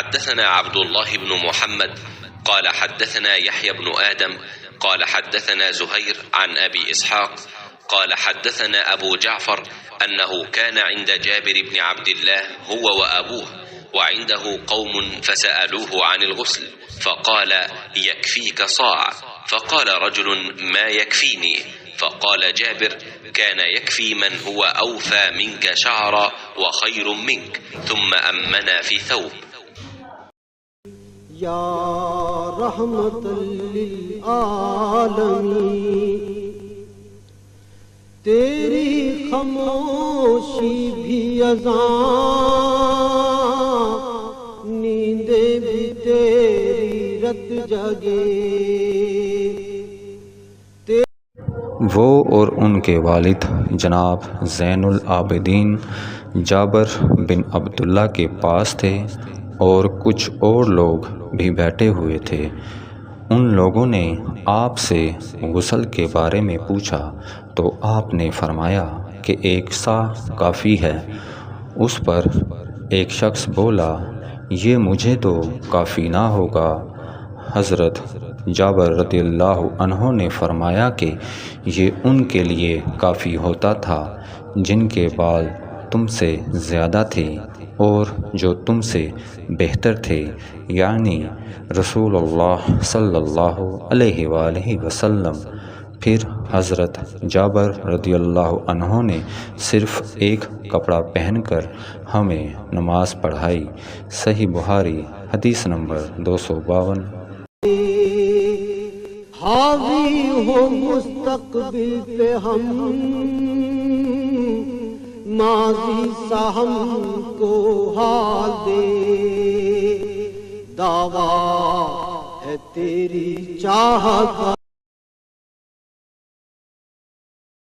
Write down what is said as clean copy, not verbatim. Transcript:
हद्दसना अब्दुल्लाह इब्न मुहम्मद क़ाल हद्दसना यहया इब्न आदम क़ाल हद्दसना ज़ुहैर अन अबी इसहाक़ क़ाल हद्दसना अबू जाफ़र अन्नहु कान इंद जाबिर इब्न अब्दिल्लाह हुवा व अबूह व इंदहु क़ौमुन फसअलूहु अनिल गुस्ल फ़क़ाल यकफ़ीक साअ फ़क़ाल रजुलुन मा यकफ़ीनी फ़क़ाल जाबिर कान यकफ़ी मन हुवा औफ़ा मिन्क शअरा व ख़ैरुम मिन्क थुम्म अम्मना फ़ी थौब। या रहमतल लिल आलमीन, तेरी खामोशी भी अज़ां, नींदे भी तेरी रत जगे। वो और उनके वालिद जनाब ज़ैनुल आबिदीन जाबर बिन अब्दुल्ला के पास थे और कुछ और लोग भी बैठे हुए थे। उन लोगों ने आपसे गुस्ल के बारे में पूछा तो आपने फरमाया कि एक सा काफ़ी है। उस पर एक शख्स बोला, ये मुझे तो काफ़ी ना होगा। हज़रत जाबर रज़ियल्लाहु अन्हु ने फरमाया कि ये उनके लिए काफ़ी होता था जिनके बाल तुमसे ज़्यादा थे और जो तुमसे बेहतर थे, यानी रसूलुल्लाह सल्लल्लाहु अलैहि वसल्लम। फिर हज़रत जाबर रज़ियल्लाहु अन्हु ने सिर्फ़ एक कपड़ा पहनकर हमें नमाज पढ़ाई। सही बुखारी हदीस नंबर 252। हावी हो मुस्तक़बिल पे हम, माज़ी सा हमको हाल दे। दावा है तेरी चाहत